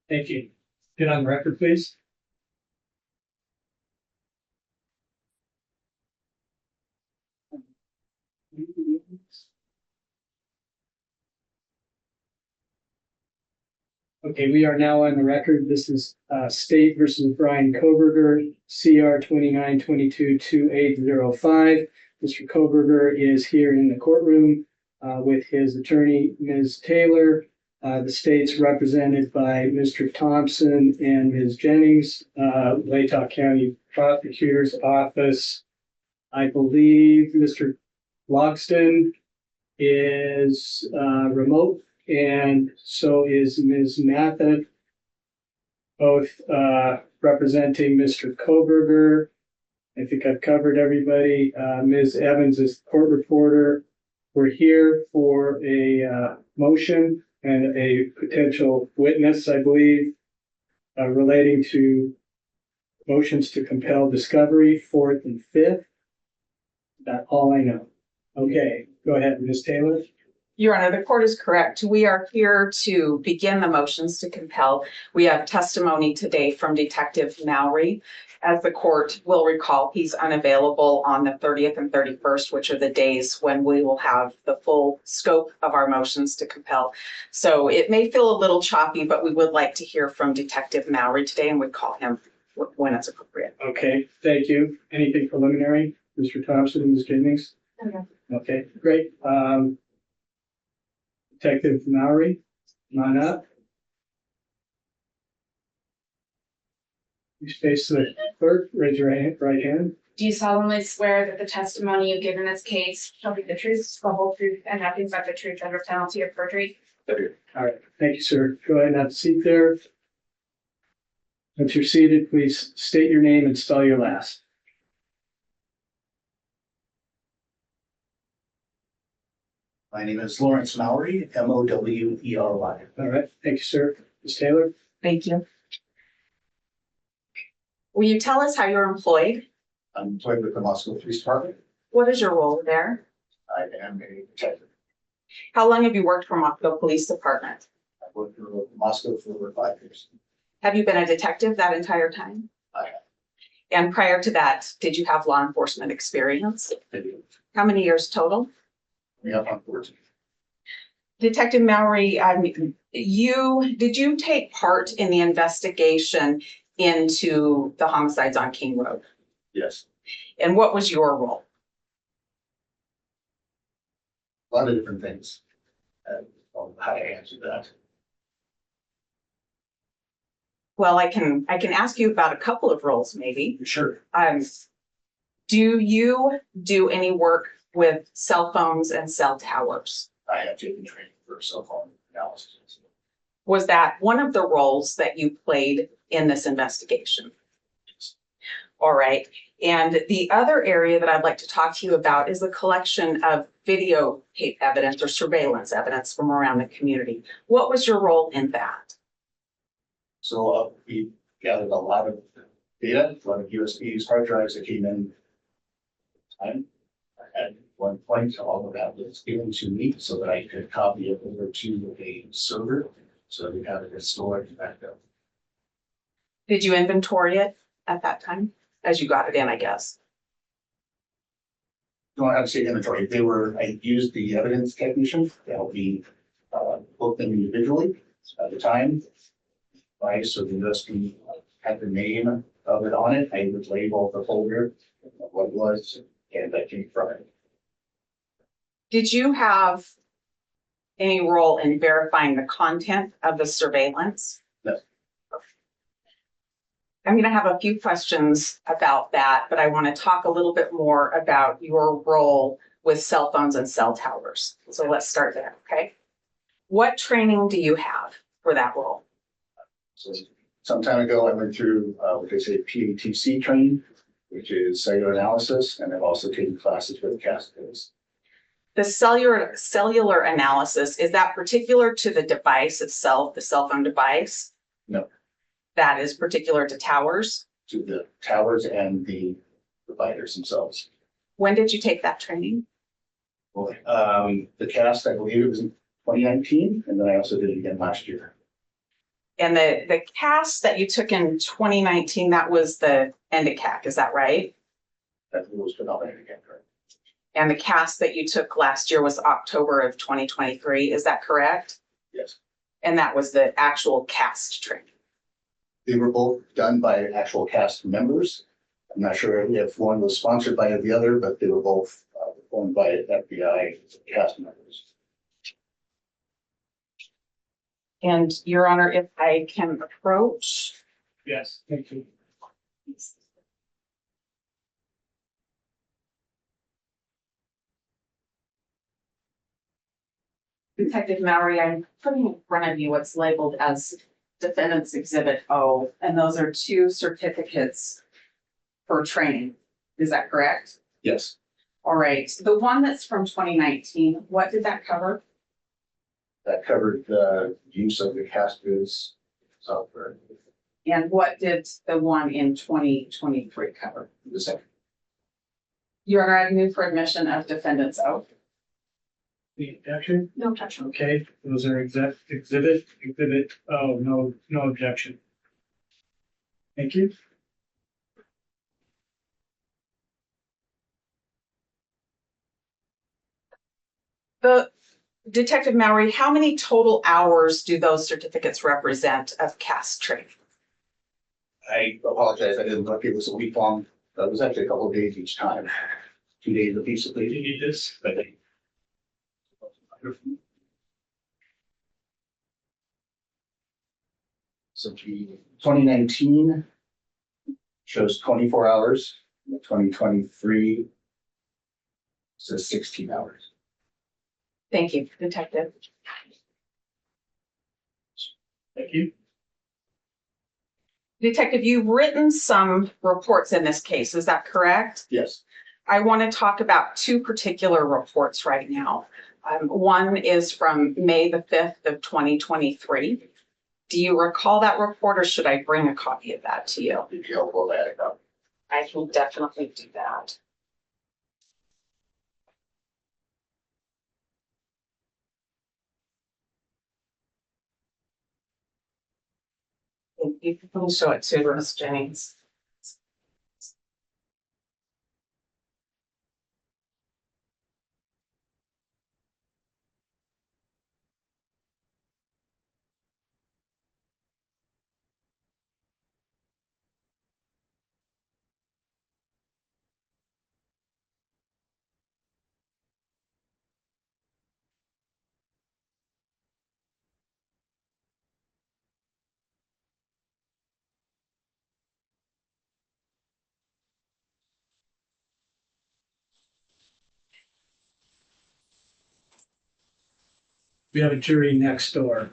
Thank you. Get on the record, please. Okay, we are now on the record. This is State versus Brian Kohberger, CR 29222805. Mr. Kohberger is here in the courtroom with his attorney, Ms. Taylor. The state's represented by Mr. Thompson and Ms. Jennings, Latah County Prosecutor's Office. I believe Mr. Logston is remote, and so is Ms. Matha, both representing Mr. Kohberger. I think I've covered everybody. Ms. Evans is court reporter. We're here for a motion and a potential witness, I believe, relating to motions to compel discovery, 4th and 5th. That's all I know. Okay, go ahead, Ms. Taylor. Your Honor, the court is correct. We are here to begin the motions to compel. We have testimony today from Detective Mowery. As the court will recall, he's unavailable on the 30th and 31st, which are the days when we will have the full scope of our motions to compel. So it may feel a little choppy, but we would like to hear from Detective Mowery today, and we call him when it's appropriate. Okay, thank you. Anything preliminary, Mr. Thompson and Ms. Jennings? Okay. Okay, great. Detective Mowery, come on up. You face the clerk, raise your right hand. Do you solemnly swear that the testimony you give in this case shall be the truth, the whole truth, and nothing but the truth under penalty of perjury? All right, thank you, sir. Go ahead and have a seat there. Once you're seated, please state your name and spell your last. My name is Lawrence Mowery, Mowery. All right, thank you, sir. Ms. Taylor? Thank you. Will you tell us how you're employed? I'm employed with the Moscow Police Department. What is your role there? I am a detective. How long have you worked for Moscow Police Department? I've worked for Moscow for over 5 years. Have you been a detective that entire time? I have. And prior to that, did you have law enforcement experience? I do. How many years total? We have on 14. Detective Mowery, did you take part in the investigation into the homicides on King Road? Yes. And what was your role? A lot of different things. How to answer that. Well, I can ask you about a couple of roles, maybe. Sure. Do you do any work with cell phones and cell towers? I have taken training for cell phone analysis. Was that one of the roles that you played in this investigation? Yes. All right. And the other area that I'd like to talk to you about is the collection of videotape evidence or surveillance evidence from around the community. What was your role in that? So we gathered a lot of data, a lot of USBs, hard drives that came in. At one point, all of that was given to me so that I could copy it over to a server. So we have it stored and backed up. Did you inventory it at that time as you got it in, I guess? Don't have to say inventory. I used the evidence technician to help me book them individually at the time. So the USB had the name of it on it. I would label the folder, what it was, and that came from it. Did you have any role in verifying the content of the surveillance? No. I'm going to have a few questions about that, but I want to talk a little bit more about your role with cell phones and cell towers. So let's start there, okay? What training do you have for that role? So some time ago, I went through what they say PATC training, which is cellular analysis, and I've also taken classes with CAS codes. The cellular analysis, is that particular to the device itself, the cell phone device? No. That is particular to towers? To the towers and the providers themselves. When did you take that training? Well, the CAS, I believe it was in 2019, and then I also did it again last year. And the cast that you took in 2019, that was the Endicac, is that right? That was predominant again, correct? And the cast that you took last year was October of 2023, is that correct? Yes. And that was the actual cast training. They were both done by actual cast members. I'm not sure if one was sponsored by the other, but they were both performed by FBI cast members. And Your Honor, if I can approach. Yes, thank you. Detective Mowery, I'm putting in front of you what's labeled as Defendant's Exhibit O, and those are 2 certificates for training. Is that correct? Yes, All right. The one that's from 2019, what did that cover? that covered the use of the CastViz software. And what did the one in 2023 cover? The second, Your Honor, I move for admission of Defendant's O. The objection? No objection. Okay, those are exhibit, oh, no objection. Thank you. The Detective Mowery, how many total hours do those certificates represent of cast training? I apologize, I didn't look, it was a week long, it was actually a couple of days each time. 2 days apiece, Do you please. need this? But they- So the 2019 shows 24 hours, and the 2023 says 16 hours. Thank you, Detective. Thank you. Detective, you've written some reports in this case, is that correct? Yes, I want to talk about 2 particular reports right now. One is from May the 5th of 2023. Do you recall that report, or should I bring a copy of that to you? it'd be helpful to add it up. I can definitely do that. You can show it to Ms. Jennings. We have a jury next door,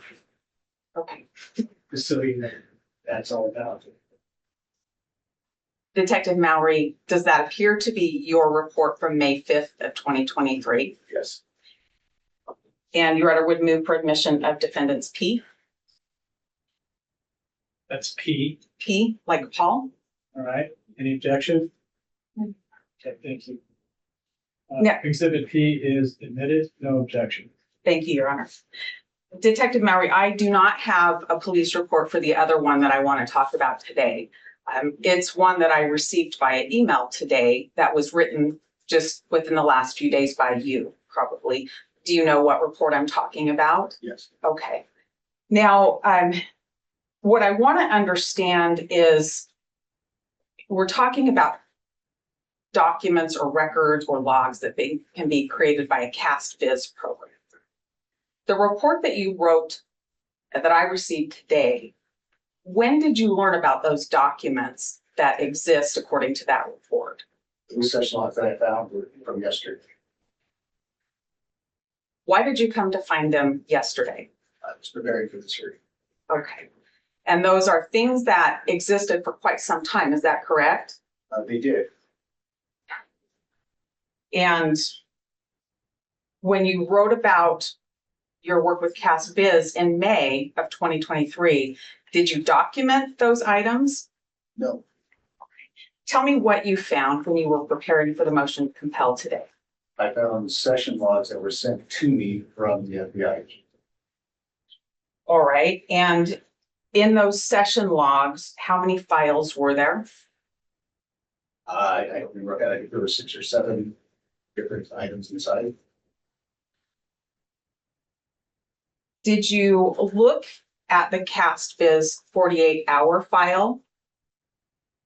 Okay. just so you know, that's all about it. Detective Mowery, does that appear to be your report from May 5th of 2023? Yes, And Your Honor would move for admission of defendants P, That's P, like Paul? all right, any objection? No. Okay, thank you. Yeah. Exhibit P is admitted, no objection. Thank you, Your Honor. Detective Mowery, I do not have a police report for the other one that I want to talk about today. It's one that I received via email today that was written just within the last few days by you, probably. Do you know what report I'm talking about? yes. Okay. Now, what I want to understand is we're talking about documents or records or logs that can be created by a CastViz program. The report that you wrote that I received today, when did you learn about those documents that exist according to that report? The research logs that I found were from yesterday. Why did you come to find them yesterday? I was preparing for this hearing. Okay. And those are things that existed for quite some time, is that correct? They did. And when you wrote about your work with CastViz in May of 2023, did you document those items? No, Tell me what you found when you were preparing for the motion to compel today. I found session logs that were sent to me from the FBI. All right. And In those session logs, how many files were there? I don't remember, I think there were 6 or 7 different items inside. Did you look at the CastBiz 48-hour file?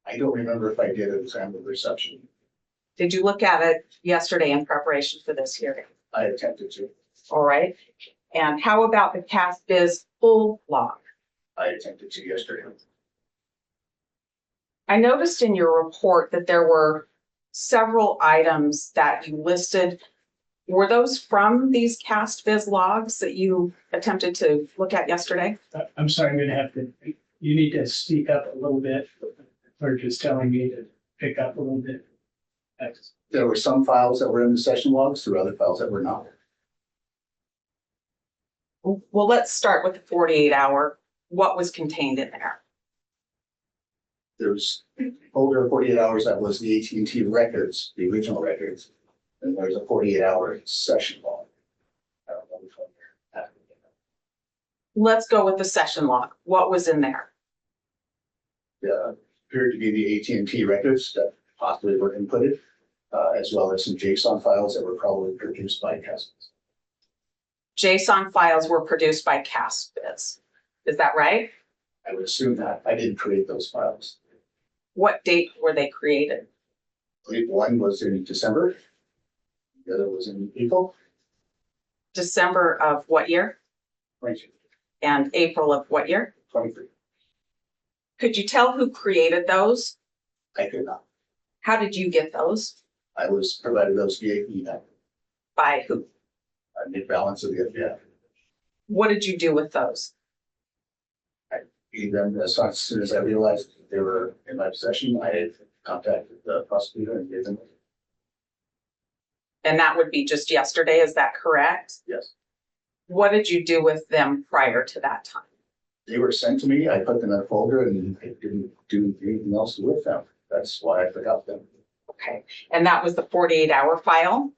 I don't remember if I did at the time of reception. Did you look at it yesterday in preparation for this hearing? I attempted to. All right. And how about the CastBiz full log? I attempted to yesterday. I noticed in your report that there were several items that you listed. Were those from these CastBiz logs that you attempted to look at yesterday? I'm sorry, I'm gonna have to, you need to speak up a little bit. Or just telling me to pick up a little bit. Thanks. There were some files that were in the session logs, there were other files that were not. Well, let's start with the 48-hour. What was contained in there? There's over 48 hours, that was the AT&T records, the original records. And there's a 48-hour session log. I don't know which one you're asking about. Let's go with the session log. What was in there? Appeared to be the AT&T records that possibly were inputted, as well as some JSON files that were probably produced by Customs. JSON files were produced by CastBiz. Is that right? I would assume that. I didn't create those files. What date were they created? I believe one was in December. The other was in April. December of what year? 22, And April of what year? 23. Could you tell who created those? I could not. How did you get those? I was provided those via email. By who? I made balance of the FBI. What did you do with those? Gave them as soon as I realized they were in my possession. I had contacted the prosecutor and gave them. And that would be just yesterday, is that correct? Yes, What did you do with them prior to that time? they were sent to me. I put them in a folder and I didn't do anything else with them. That's why I forgot them. Okay, and that was the 48-hour file?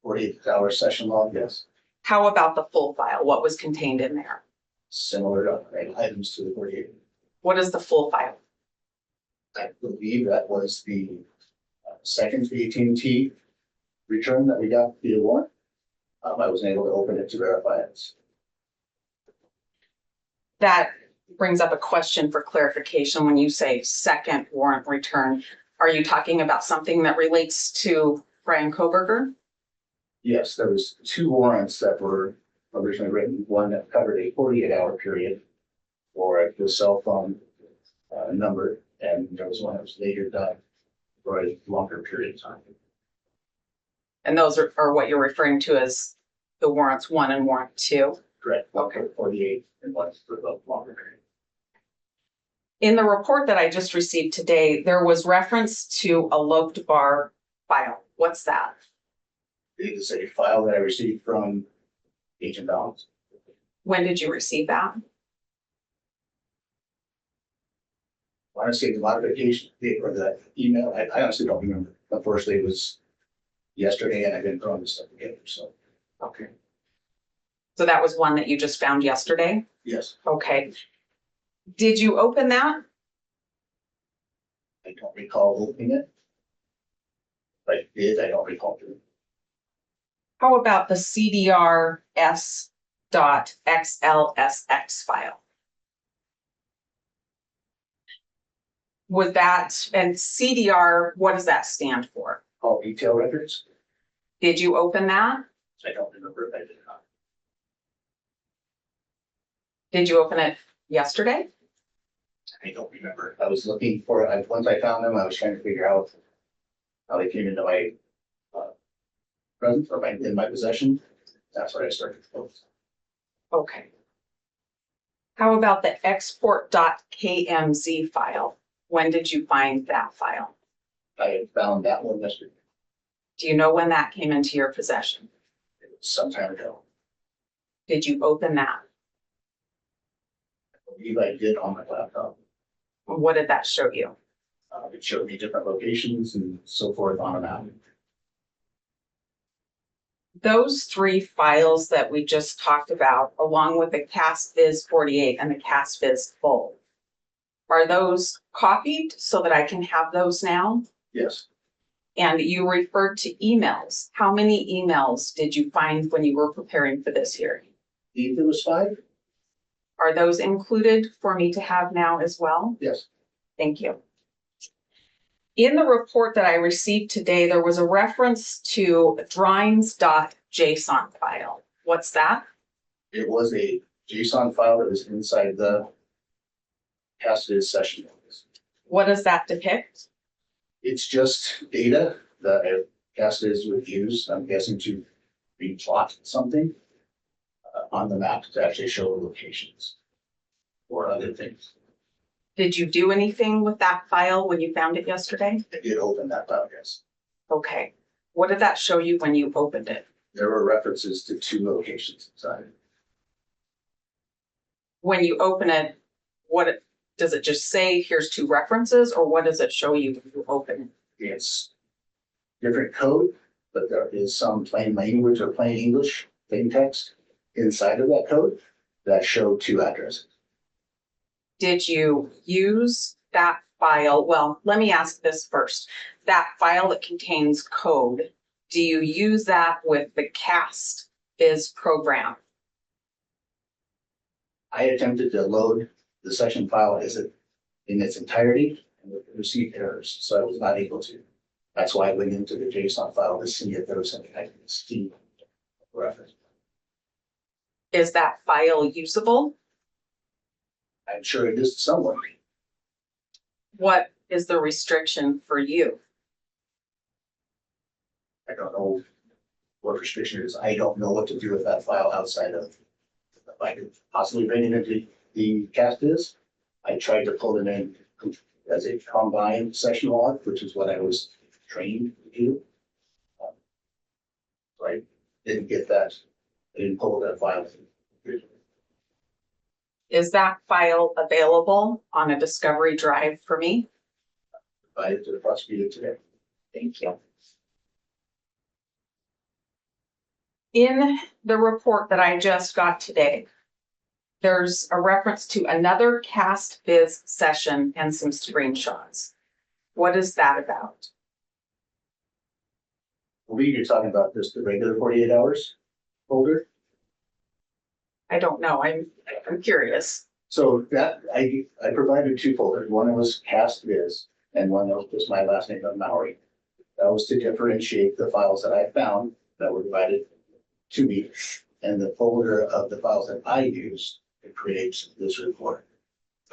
48-hour session log, yes. How about the full file? What was contained in there? Similar items to the 48. What is the full file? I believe that was the second AT&T return that we got via warrant. I wasn't able to open it to verify it. That brings up a question for clarification. When you say second warrant return, are you talking about something that relates to Brian Kohberger? Yes, there was 2 warrants that were originally written. One that covered a 48-hour period for the cell phone number, and there was one that was later done for a longer period of time. And those are what you're referring to as the warrants 1 and warrant 2? Correct. Okay. 48 and one for the longer period. In the report that I just received today, there was reference to a loped bar file. What's that? It is a file that I received from Agent Balance. When did you receive that? I want to say the modification date or the email. I honestly don't remember. Unfortunately, it was yesterday and I've been throwing this stuff together. So, Okay. So that was one that you just found yesterday? yes, Okay. Did you open that? I don't recall opening it. If I did, I don't recall doing it. How about the CDR.s.xlsx file? Was that, and CDR, what does that stand for? All detail records. Did you open that? I don't remember if I did not. Did you open it yesterday? I don't remember. I was looking for it. Once I found them, I was trying to figure out how they came into my presence or in my possession. That's what I started to focus on. Okay. How about the export.kmz file? When did you find that file? I had found that one yesterday. Do you know when that came into your possession? It was some time ago. Did you open that? I believe I did on my laptop. What did that show you? It showed me different locations and so forth on a map. Those three files that we just talked about, along with the CastViz 48 and the CastViz full, are those copied so that I can have those now? Yes, And you referred to emails. How many emails did you find when you were preparing for this hearing? there was 5? Are those included for me to have now as well? Yes. Thank you. In the report that I received today, there was a reference to drawings.json file. What's that? It was a JSON file that was inside the CastViz session. What does that depict? It's just data that CastViz would use, I'm guessing, to replot something on the map to actually show locations or other things. Did you do anything with that file when you found it yesterday? I did open that file, yes. Okay. What did that show you when you opened it? There were references to 2 locations inside. When you open it, does it just say here's 2 references, or what does it show you when you open it? It's different code, but there is some plain language or plain English, plain text inside of that code that show 2 addresses. Did you use that file? Well, let me ask this first. That file that contains code, do you use that with the CastViz program? I attempted to load the session file in its entirety and received errors, so I was not able to. That's why I went into the JSON file to see if there was something I could see reference. Is that file usable? I'm sure it is to someone. What is the restriction for you? I don't know what restriction it is. I don't know what to do with that file outside of, if I could possibly bring it into the CastViz. I tried to pull it in as a combined session log, which is what I was trained to do. So I didn't get that. I didn't pull that file. Is that file available on a Discovery drive for me? Provided to the prosecutor today. Thank you. In the report that I just got today, there's a reference to another CastViz session and some screenshots. What is that about? I believe you're talking about just the regular 48 hours folder. I don't know. I'm curious. So that I provided 2 folders. One was CastViz and one that was just my last name of Mowery. That was to differentiate the files that I found that were provided to me and the folder of the files that I used to create this report.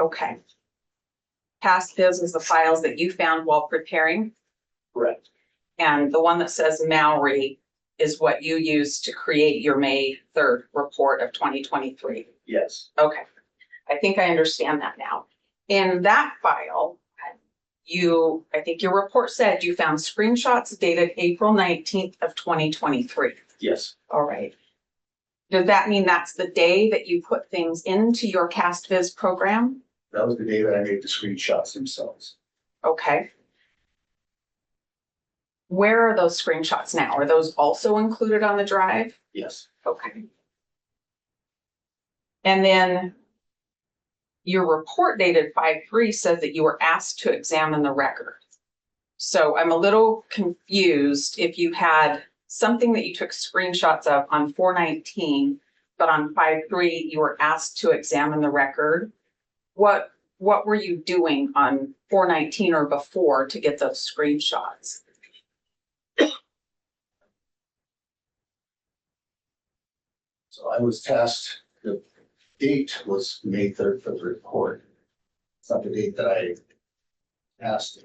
Okay. CastViz is the files that you found while preparing, Correct. and the one that says Mowery is what you used to create your May 3rd report of 2023. Yes. Okay. I think I understand that now. In that file, I think your report said you found screenshots dated April 19th of 2023. Yes. All right. Does that mean that's the day that you put things into your CastViz program? That was the day that I made the screenshots themselves. Okay. Where are those screenshots now? Are those also included on the drive? Yes. Okay. And then your report dated 5/3 says that you were asked to examine the record. So I'm a little confused if you had something that you took screenshots of on 4/19, but on 5/3 you were asked to examine the record. What were you doing on 4/19 or before to get those screenshots? So I was tasked, the date was May 3rd for the report. It's not the date that I asked.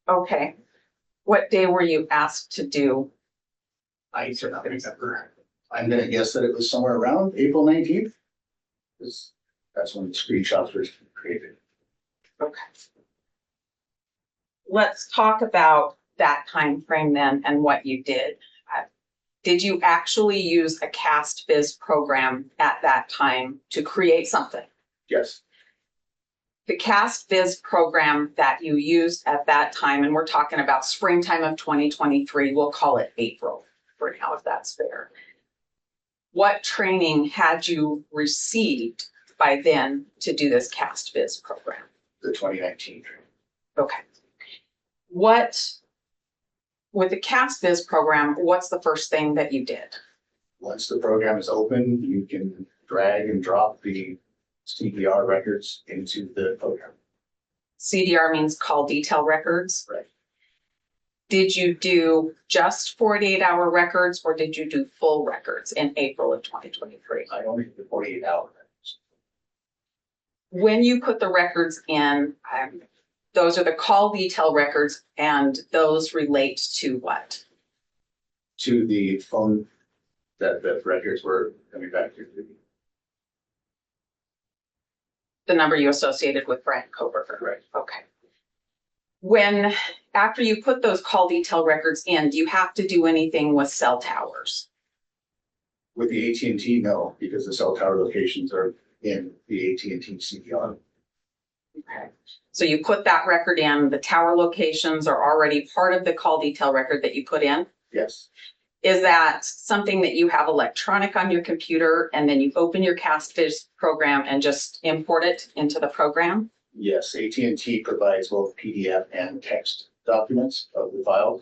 Okay. What day were you asked to do? I do not remember. I'm gonna guess that it was somewhere around April 19th. Because that's when the screenshots were created. Okay. Let's talk about that time frame then and what you did. Did you actually use a CastViz program at that time to create something? Yes. The CastViz program that you used at that time, and we're talking about springtime of 2023, we'll call it April. for now, if that's fair. What training had you received by then to do this CAST Biz program? The 2019 training. Okay. With the CAST Biz program, what's the first thing that you did? Once the program is open, you can drag and drop the CDR records into the program. CDR means call detail records. Right. Did you do just 48-hour records or did you do full records in April of 2023? I only did the 48-hour records. When you put the records in, those are the call detail records, and those relate to what? To the phone that the records were coming back to. The number you associated with Brian Kohberger. Right. Okay. After you put those call detail records in, do you have to do anything with cell towers? With the AT&T, no, because the cell tower locations are in the AT&T CDR. Okay. So you put that record in, the tower locations are already part of the call detail record that you put in? Yes, Is that something that you have electronic on your computer and then you open your CastViz program and just import it into the program? yes, AT&T provides both PDF and text documents of the file,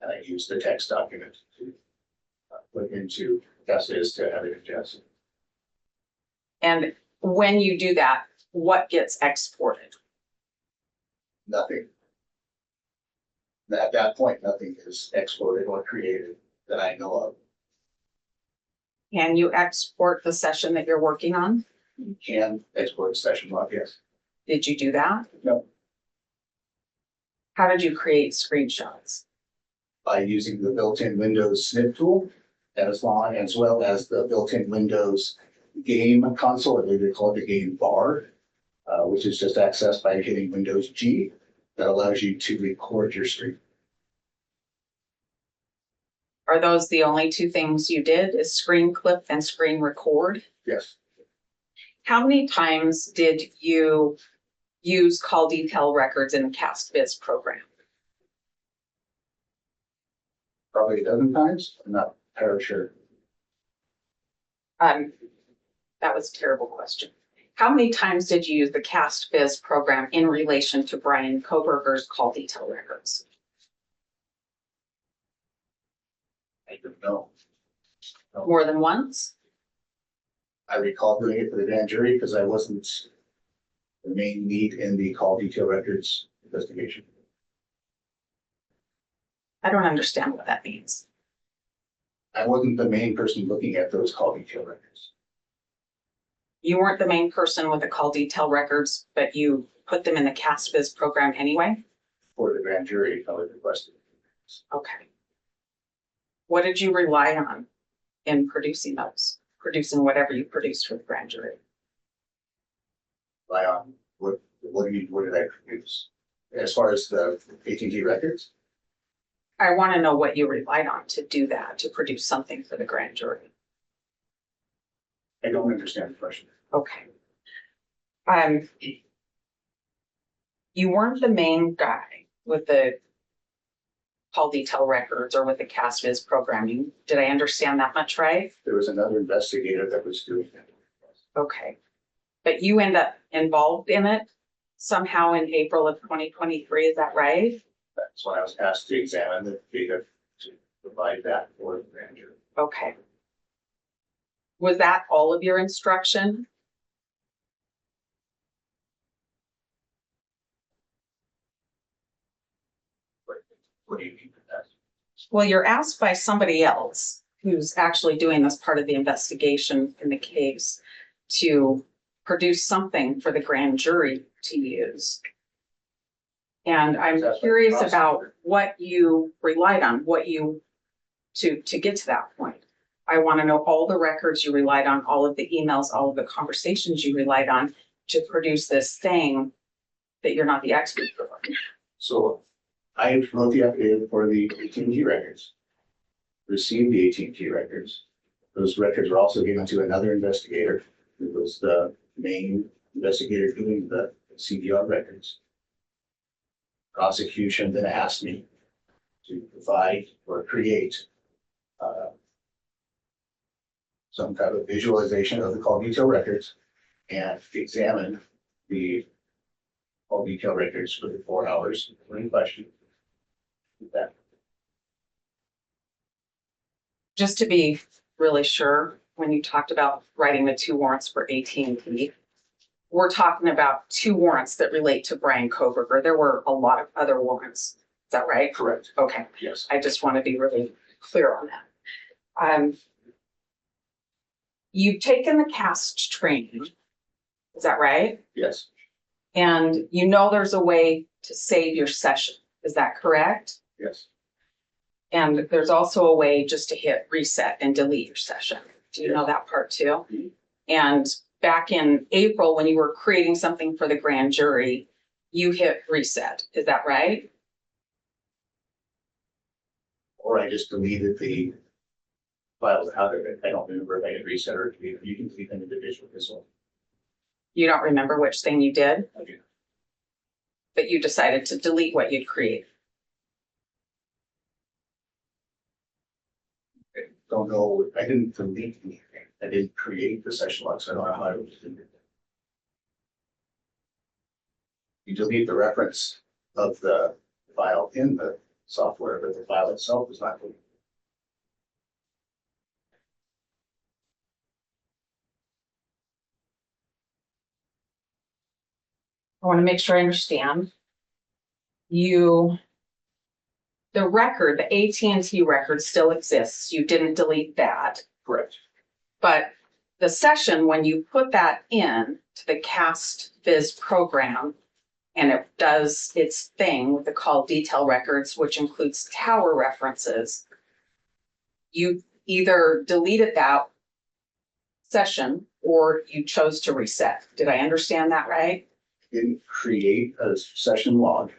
and I use the text document to put into CastViz to have it ingested. And when you do that, what gets exported? Nothing. At that point, nothing is exported or created that I know of. Can you export the session that you're working on? You can export a session log, yes. Did you do that? No. How did you create screenshots? By using the built-in Windows snip tool, as well as the built-in Windows game console, I believe they call it the game bar, which is just accessed by hitting Windows G. That allows you to record your screen. Are those the only two things you did, is screen clip and screen record? Yes, How many times did you use call detail records in the CastViz program? probably a dozen times. I'm not entirely sure. That was a terrible question. How many times did you use the CastViz program in relation to Brian Kohberger's call detail records? I don't know. More than once? I recall doing it for the grand jury because I wasn't the main lead in the call detail records investigation. I don't understand what that means. I wasn't the main person looking at those call detail records. You weren't the main person with the call detail records, but you put them in the CastViz program anyway? For the grand jury, I was requested. Okay. What did you rely on in producing those? Producing whatever you produced for the grand jury? Rely on what did I produce? As far as the AT&T records, I want to know what you relied on to do that, to produce something for the grand jury. I don't understand the question. Okay. You weren't the main guy with the call detail records or with the CastViz programming. Did I understand that much right? There was another investigator that was doing that. Okay. But you end up involved in it somehow in April of 2023, is that right? That's when I was asked to examine the data to provide that for the grand jury. Okay. Was that all of your instruction? What do you mean by that? Well, you're asked by somebody else who's actually doing this part of the investigation in the case to produce something for the grand jury to use. And I'm curious about what you relied on, to get to that point. I want to know all the records you relied on, all of the emails, all of the conversations you relied on to produce this thing that you're not the expert for. So I wrote the affidavit for the AT&T records, received the AT&T records. Those records were also given to another investigator who was the main investigator doing the CDR records. Prosecution then asked me to provide or create some type of visualization of the call detail records and examine the call detail records for the 4 hours in question. That Just to be really sure, when you talked about writing the 2 warrants for AT&T, we're talking about 2 warrants that relate to Brian Kohberger. There were a lot of other warrants. Is that right? correct. Okay. Yes. I just want to be really clear on that. You've taken the CAST training. Is that right? Yes. And you know there's a way to save your session. Is that correct? Yes. And there's also a way just to hit reset and delete your session. Do you know that part too? Mhm. And back in April, when you were creating something for the grand jury, you hit reset. Is that right? Or I just deleted the files out of it. I don't remember if I had reset or deleted. You can delete them individually as well. You don't remember which thing you did, I do. but you decided to delete what you'd created. Don't know. I didn't delete anything. I didn't create the session log, so I don't know how I was doing it. You delete the reference of the file in the software, but the file itself is not deleted. I want to make sure I understand. The record, the AT&T record still exists. You didn't delete that. Correct. But the session, when you put that in to the CAST Viz program, and it does its thing with the call detail records, which includes tower references, you either deleted that session or you chose to reset. Did I understand that right? Didn't create a session log.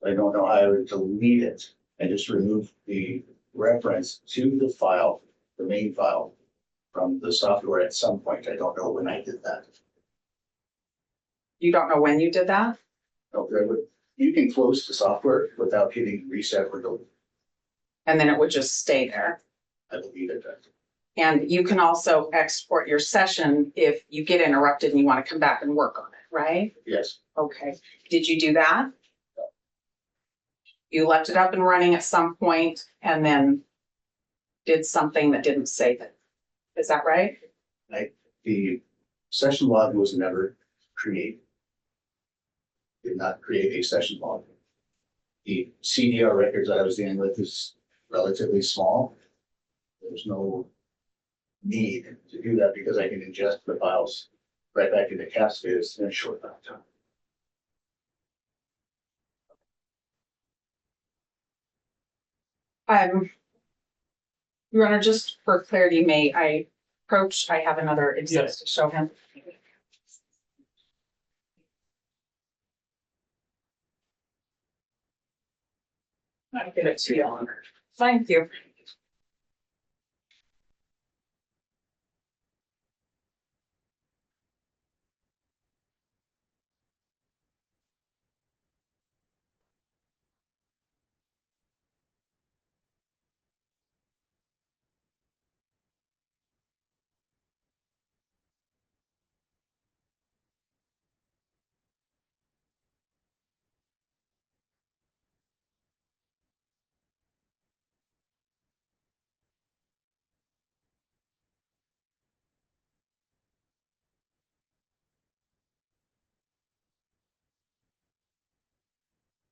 I don't know how I would delete it. I just removed the reference to the file, the main file, from the software at some point. I don't know when I did that. You don't know when you did that? No, you can close the software without hitting reset or delete. And then it would just stay there. I deleted that. And you can also export your session if you get interrupted and you want to come back and work on it, right? Yes. Okay. Did you do that? You left it up and running at some point and then did something that didn't save it. Is that right? The session log was never created. Did not create a session log. The CDR records I was dealing with is relatively small. There's no need to do that because I can ingest the files right back into CAST Viz in a short amount of time. Your Honor, just for clarity, may I approach? I have another exhibit to show him. I'll give it to you. Thank you.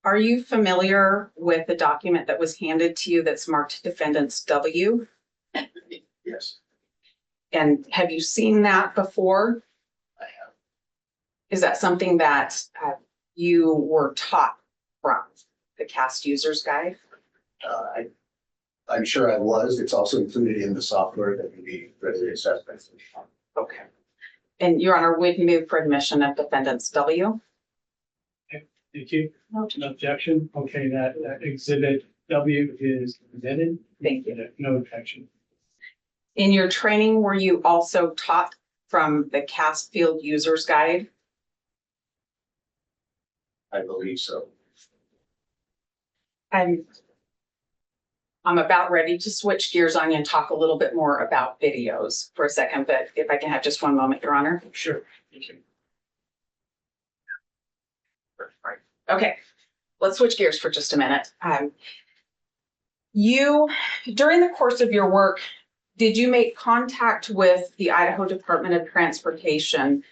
Are you familiar with the document that was handed to you that's marked Defendants W? Yes, And have you seen that before? I have. Is that something that you were taught from the CAST Users Guide? I'm sure I was. It's also included in the software that can be readily accessed by anyone. Okay. And Your Honor, would move for admission of Defendants W? Thank you. No. No objection. Okay, that exhibit W is admitted. Thank you. No objection. In your training, were you also taught from the CAST Field Users Guide? I believe so. And I'm about ready to switch gears on you and talk a little bit more about videos for a second, but if I can have just one moment, Your Honor. Sure. Thank you. Okay, let's switch gears for just a minute. You, during the course of your work, did you make contact with the Idaho Department of Transportation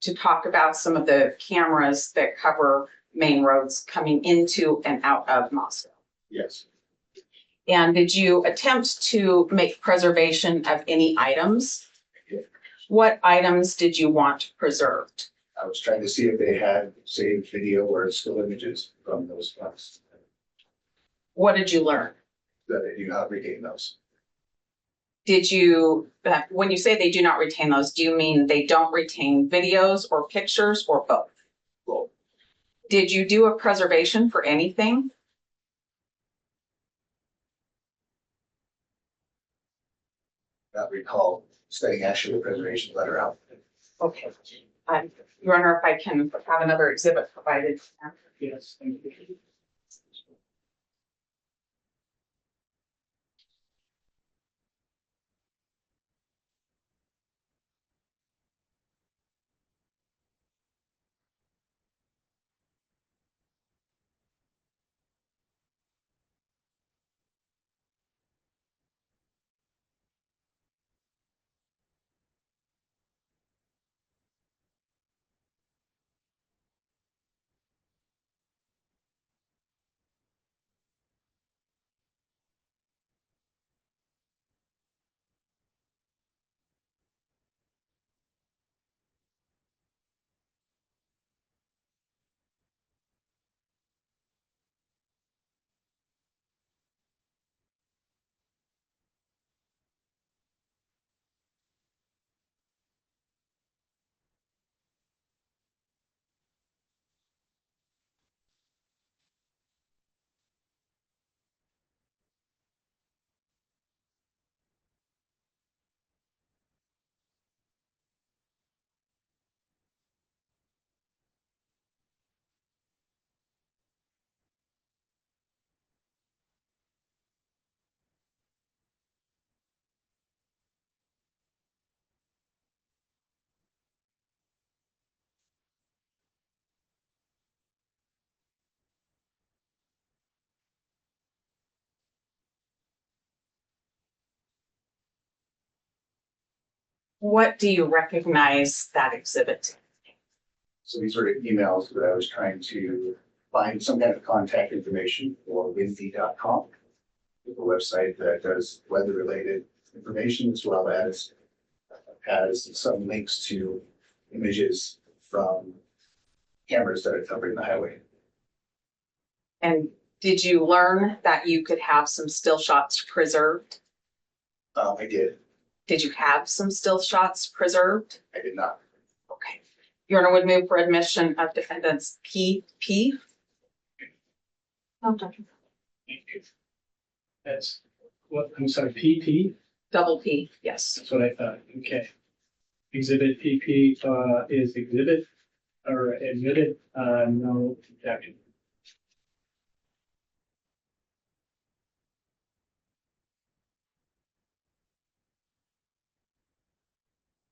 to talk about some of the cameras that cover main roads coming into and out of Moscow? Yes. And did you attempt to make preservation of any items? Yeah. What items did you want preserved? I was trying to see if they had saved video or still images from those spots What did you learn? that they do not retain those. Did you, when you say they do not retain those, do you mean they don't retain videos or pictures or both? Well, Did you do a preservation for anything? not recall studying actually a preservation letter out. Okay. Your Honor, if I can have another exhibit provided. Yes, thank you. What do you recognize that exhibit? So these were emails that I was trying to find some kind of contact information for windy.com, a website that does weather-related information as well as has some links to images from cameras that are covering the highway. And did you learn that you could have some still shots preserved? I did. Did you have some still shots preserved? I did not. Okay. Your Honor would move for admission of defendants PP. Thank you. That's what, I'm sorry, PP? Double P, yes. That's what I thought. Okay. Exhibit PP is exhibit or admitted, no objection.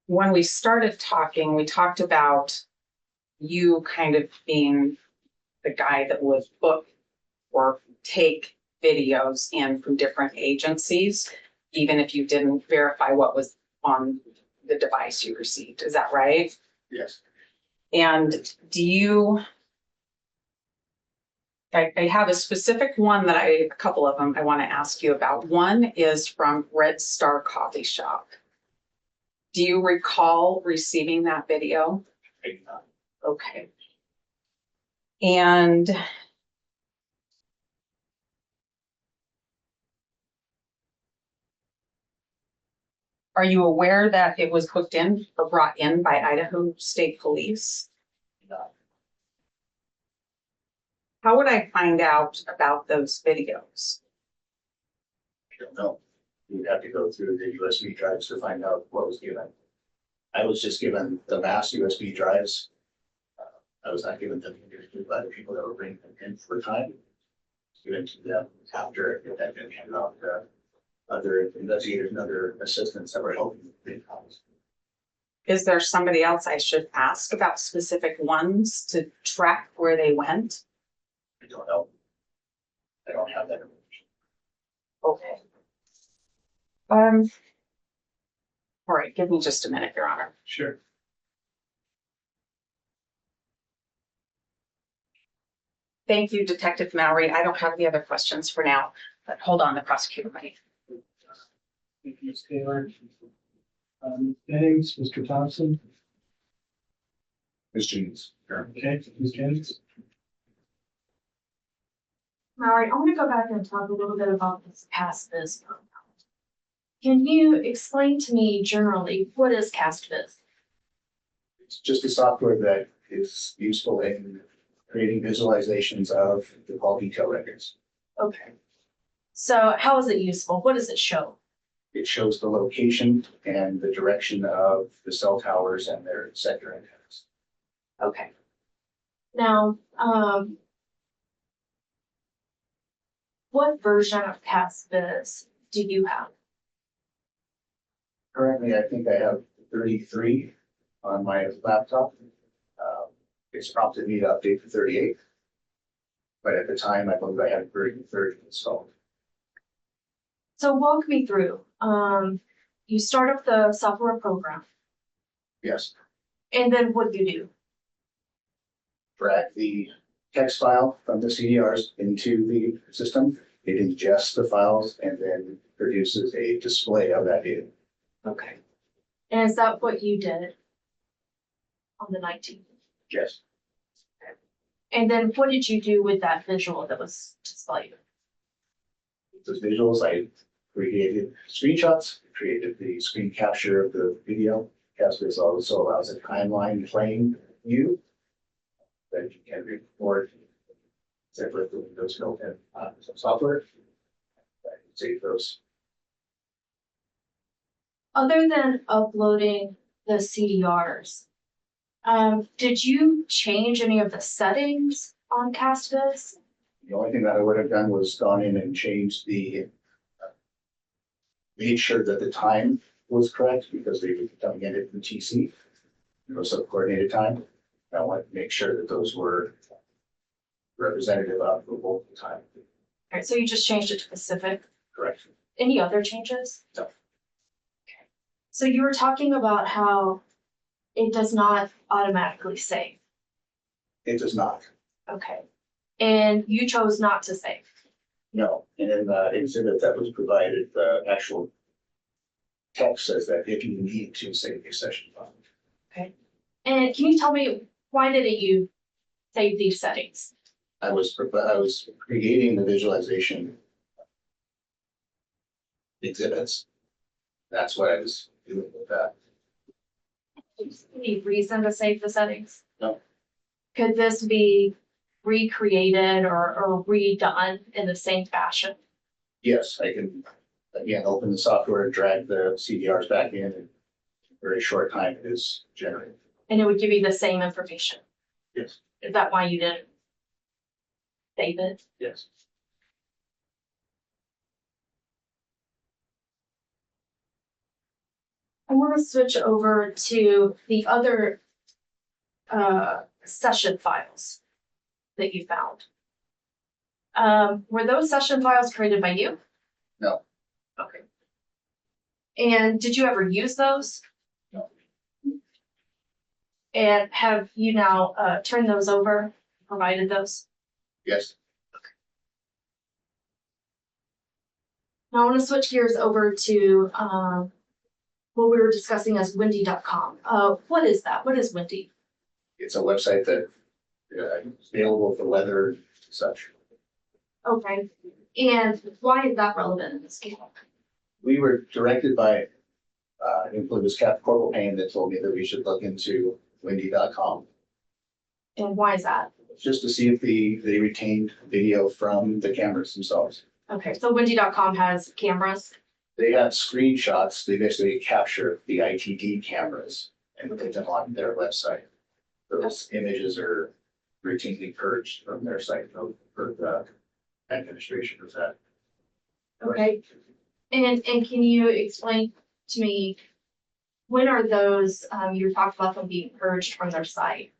When we started talking, we talked about you kind of being the guy that would book or take videos in from different agencies, even if you didn't verify what was on the device you received. Is that right? Yes. And do you, I have a specific one that a couple of them I want to ask you about. One is from Red Star Coffee Shop. Do you recall receiving that video? I did not. Okay. And are you aware that it was booked in or brought in by Idaho State Police? No. How would I find out about those videos? I don't know. You would have to go through the USB drives to find out what was given. I was just given the mass USB drives. I was not given them individually by the people that were bringing them in for time. given to them after it had been handed off to other investigators and other assistants that were helping the house. Is there somebody else I should ask about specific ones to track where they went? I don't know. I don't have that information. Okay. All right, give me just a minute, Your Honor. Sure. Thank you, Detective Mowery. I don't have any other questions for now, but hold on, the prosecutor might. Thank you, Ms. Taylor. Ms. Jennings, Mr. Thompson. Ms. Jeans. Okay, Ms. Jennings. Mowery, I want to go back and talk a little bit about this CastViz program. Can you explain to me generally, what is CastViz? It's just a software that is useful in creating visualizations of the call detail records. Okay. So how is it useful? What does it show? It shows the location and the direction of the cell towers and their sector antennas. Okay. Now, what version of CastViz do you have? Currently, I think I have 33 on my laptop. It's prompted me to update to 38. But at the time, I believe I had version 30 installed. So walk me through. You start up the software program, Yes, and then what do you do? drag the text file from the CDRs into the system. It ingests the files and then produces a display of that data. Okay. And is that what you did on the 19th? Yes. And then what did you do with that visual that was displayed? Those visuals, I created screenshots, created the screen capture of the video. CastViz also allows a timeline playing view that you can record separate the Windows built-in software. Save those. Other than uploading the CDRs, did you change any of the settings on CastViz? The only thing that I would have done was gone in and changed made sure that the time was correct because they were coming in at the TC. It was a coordinated time. I wanted to make sure that those were representative of the local time. All right, so you just changed it to Pacific. Correct. Any other changes? No. Okay. So you were talking about how it does not automatically save. It does not. Okay. And you chose not to save. No. And in the exhibit that was provided, the actual text says that if you need to save a session file. And can you tell me, why didn't you save these settings? I was creating the visualization exhibits. That's what I was doing with that. Any reason to save the settings? No. Could this be recreated or redone in the same fashion? Yes, I can, again, open the software, drag the CDRs back in a very short time it is generated. And it would give you the same information? Yes. Is that why you didn't save it? Yes. I want to switch over to the other session files that you found. Were those session files created by you? No. Okay. And did you ever use those? No. And have you now turned those over, provided those? Yes. Now I want to switch gears over to what we were discussing as windy.com. What is that? What is Windy? It's a website that is available for weather and such. Okay. And why is that relevant in this case? We were directed by, I think it was Corporal Payne that told me that we should look into windy.com. And why is that? Just to see if they retained video from the cameras themselves. Okay, so windy.com has cameras. They have screenshots. They basically capture the ITD cameras and put them on their website. Those images are routinely purged from their site for the administration of that. Okay. And can you explain to me, when are those, you talked about them being purged from their site?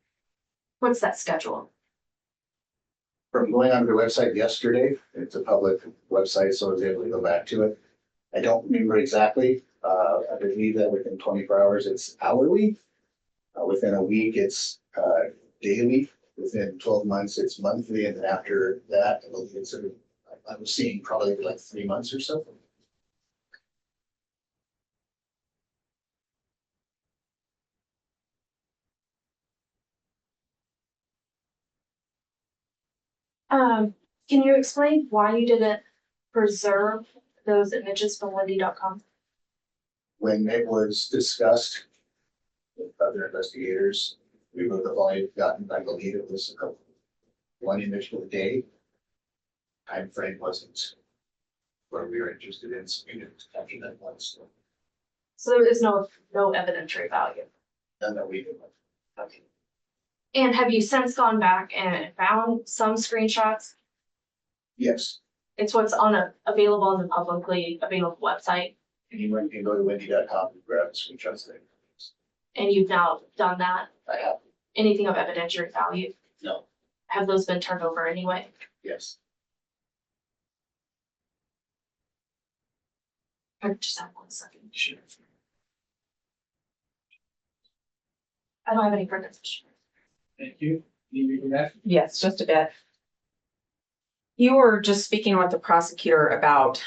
What's that schedule? From going on their website yesterday, it's a public website, so I was able to go back to it. I don't remember exactly. I believe that within 24 hours, it's hourly. Within a week, it's daily. Within 12 months, it's monthly. And then after that, I believe it's, I was seeing probably like 3 months or so. Can you explain why you didn't preserve those images from Wendy.com? When it was discussed with other investigators, we would have only gotten, I believe it was one image per day. Time frame wasn't where we were interested in, so we didn't capture that once. So there is no evidentiary value. None that we did. Okay. And have you since gone back and found some screenshots? Yes, It's what's available on the publicly available website, anyone can go to wendy.com and grab the screenshots there. and you've now done that. I have, Anything of evidentiary value? no, Have those been turned over anyway? yes. I just have 1 second. Sure. I don't have any further questions. Thank you. Need me to go back? Yes, just a bit. You were just speaking with the prosecutor about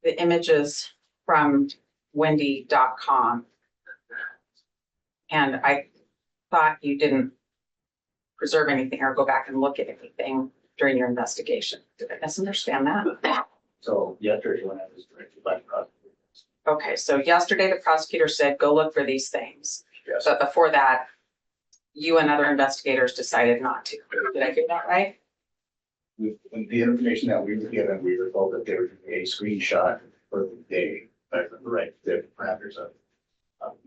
the images from Wendy.com. And I thought you didn't preserve anything or go back and look at anything during your investigation. Did I misunderstand that? So yesterday when I was directed by the prosecutor. Okay, so yesterday the prosecutor said, go look for these things. Yes, But before that, you and other investigators decided not to. Did I get that right? with the information that we were given, we were told that there would be a screenshot for the day, right, the parameters of.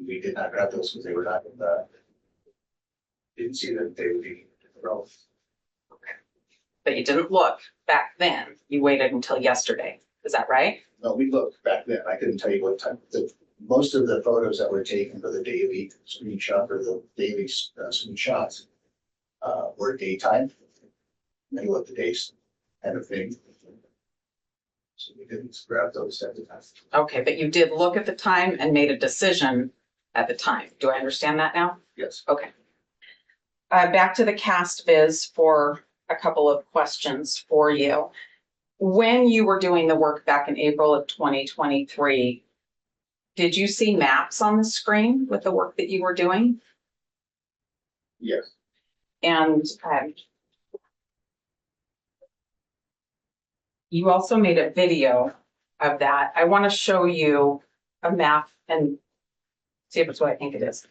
We did not grab those because they were not in the. Didn't see that they would be relevant. But you didn't look back then. You waited until yesterday. Is that right? No, we looked back then. I couldn't tell you what time. Most of the photos that were taken for the daily screenshot or the daily screenshots were daytime. Middle of the day kind of thing. So we didn't grab those at the time. Okay, but you did look at the time and made a decision at the time. Do I understand that now? Yes. Okay. Back to the cast viz for a couple of questions for you. When you were doing the work back in April of 2023, did you see maps on the screen with the work that you were doing? Yes. And you also made a video of that. I want to show you a map and see if it's what I think it is.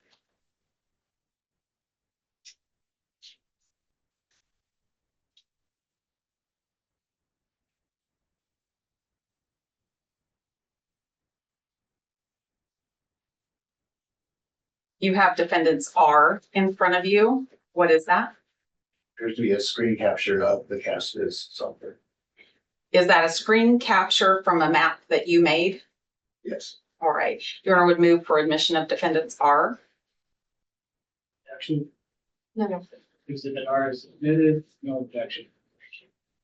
You have defendants R in front of you. What is that? Appears to be a screen capture of the cast is something. Is that a screen capture from a map that you made? Yes. All right. Your Honor would move for admission of defendants R. Action. No. Exhibit R is submitted. No objection.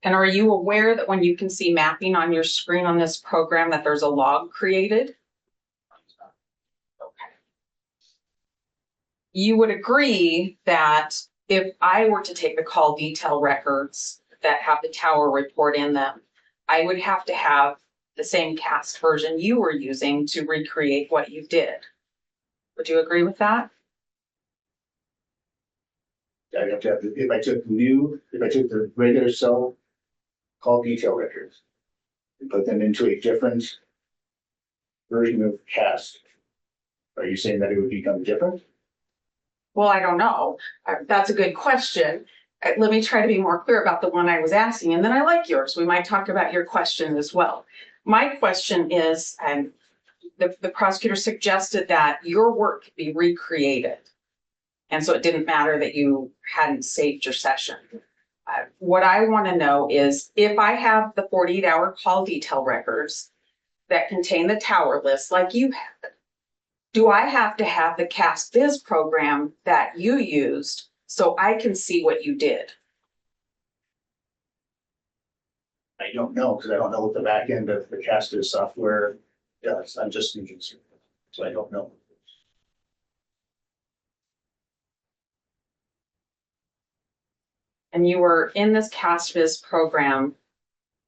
And are you aware that when you can see mapping on your screen on this program that there's a log created? Okay. You would agree that if I were to take the call detail records that have the tower report in them, I would have to have the same cast version you were using to recreate what you did. Would you agree with that? I have to have, if I took the regular cell call detail records and put them into a different version of cast, are you saying that it would become different? Well, I don't know. That's a good question. Let me try to be more clear about the one I was asking, and then I like yours. We might talk about your question as well. My question is, and the prosecutor suggested that your work be recreated. And so it didn't matter that you hadn't saved your session. What I want to know is if I have the 48-hour call detail records that contain the tower list like you have, do I have to have the Cast Biz program that you used so I can see what you did? I don't know, because I don't know what the back end of the Castor software does. I'm just a user, so I don't know. And you were in this Cast Biz program,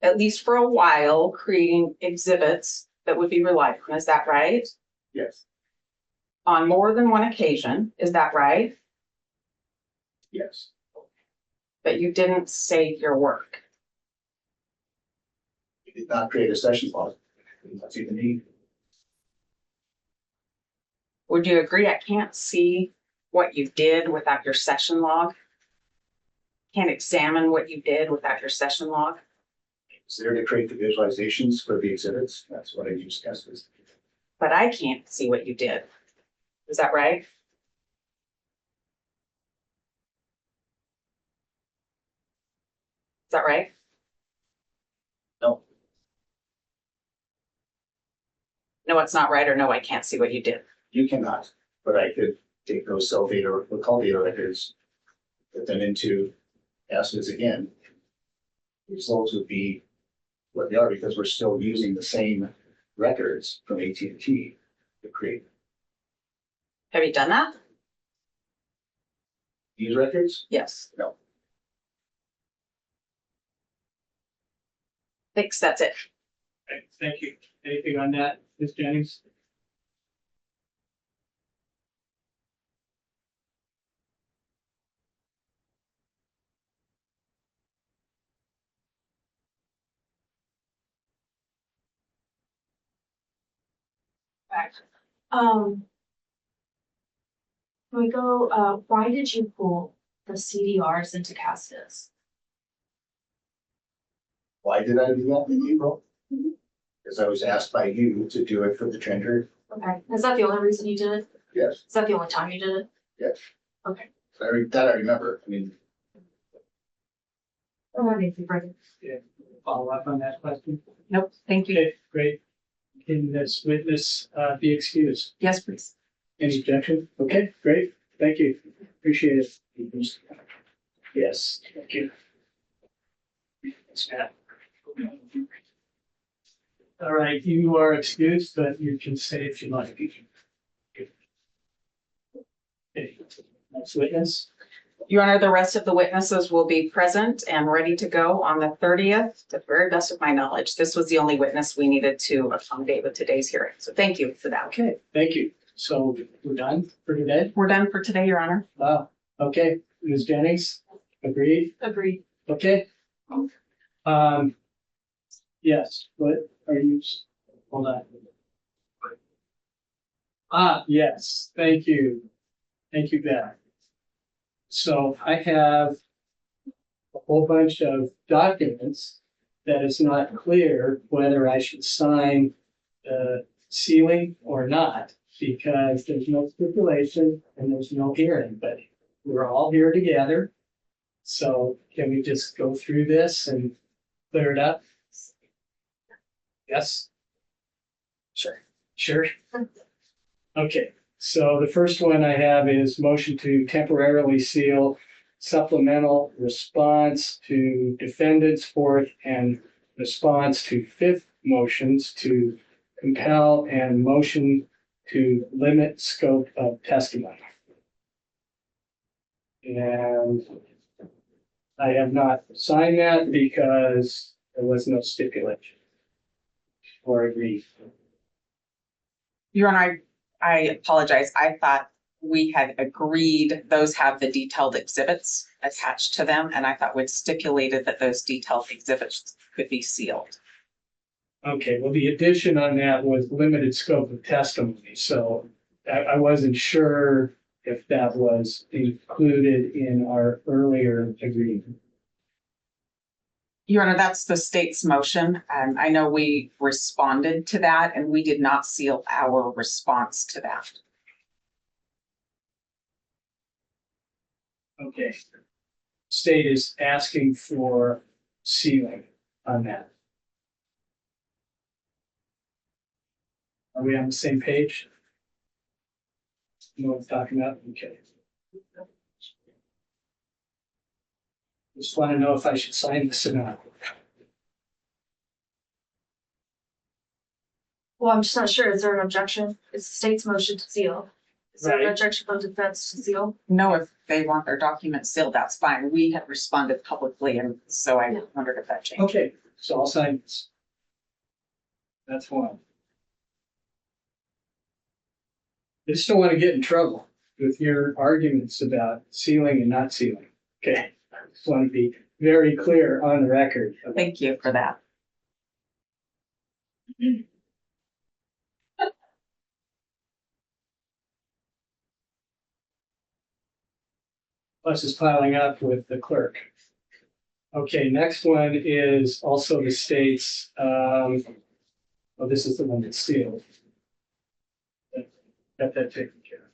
at least for a while, creating exhibits that would be relied on. Is that right? Yes, On more than one occasion. Is that right? yes. But you didn't save your work. We did not create a session log. That's even need. Would you agree I can't see what you did without your session log? Can't examine what you did without your session log? It's there to create the visualizations for the exhibits. That's what I use Castor. But I can't see what you did. Is that right? Is that right? No, No, it's not right, or no, I can't see what you did. you cannot, but I could take those cell data or call data records, put them into Castor's again. The results would be what they are because we're still using the same records from AT&T to create Have you done that? these records. Yes. No. Thanks, that's it. Okay, thank you. Anything on that, Ms. Jennings? Um. Can we go, why did you pull the CDRs into Castus? Why did I do that in April? Because I was asked by you to do it for the tender. Okay, is that the only reason you did it? Yes, Is that the only time you did it? yes. Okay. That I remember. I mean, Follow up on that question? Nope, thank you. Okay, great. Can this witness be excused? Yes, please. Any objection? Okay, great. Thank you. Appreciate it. Yes, thank you. Yes, Matt. All right, you are excused, but you can stay if you like. Okay, next witness. Your Honor, the rest of the witnesses will be present and ready to go on the 30th, to the very best of my knowledge. This was the only witness we needed to accommodate with today's hearing. So thank you for that. Okay, thank you. So we're done for today? We're done for today, Your Honor. Wow, okay. Ms. Jennings, agreed? Agreed. Okay. Yes, what are you, hold on. Yes, thank you. Thank you, Beth. So I have a whole bunch of documents that is not clear whether I should sign the sealing or not, because there's no stipulation and there's no hearing, but we're all here together. So can we just go through this and clear it up? Yes? Sure. Sure. Okay, so the first one I have is motion to temporarily seal supplemental response to defendant's fourth and response to fifth motions to compel and motion to limit scope of testimony. And I have not signed that because there was no stipulation or agreed. Your Honor, I apologize. I thought we had agreed those have the detailed exhibits attached to them, and I thought we'd stipulated that those detailed exhibits could be sealed. Okay, well, the addition on that was limited scope of testimony, so I wasn't sure if that was included in our earlier agreement. Your Honor, that's the state's motion. I know we responded to that, and we did not seal our response to that. Okay, state is asking for sealing on that. Are we on the same page? You know what I'm talking about? Okay. Just want to know if I should sign this or not. Well, I'm just not sure. Is there an objection? It's the state's motion to seal. Is there an Right. objection from defense to seal? No, if they want their documents sealed, that's fine. We had responded publicly, and so I wondered if that changed. Okay, so I'll sign this. That's one. I just don't want to get in trouble with your arguments about sealing and not sealing. Okay, I just want to be very clear on the record. Thank you for that. Plus is piling up with the clerk. Okay, next one is also the state's, oh, this is the one that's sealed. Got that taken care of.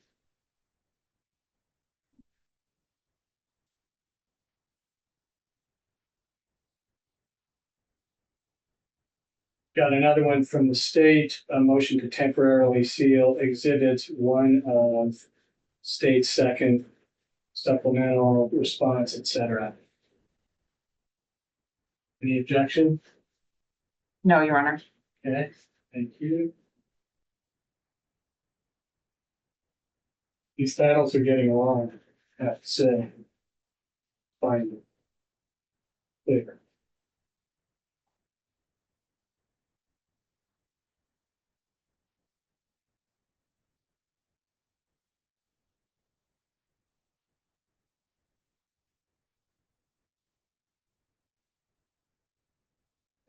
Got another one from the state, a motion to temporarily seal exhibits one of state's second supplemental response, et cetera. Any objection? No, Your Honor. Okay, thank you. These titles are getting along, I have to say. Fine. Clear.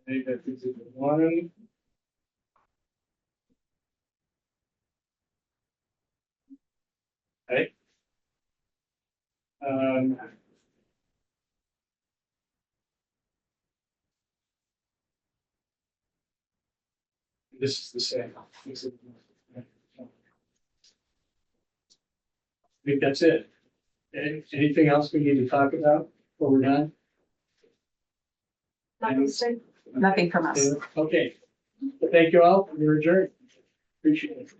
I think that is one. Okay. This is the same. I think that's it. Anything else we need to talk about before we're done? Not from the state? Nothing from us. Okay. Thank you all. We're adjourned. Appreciate it.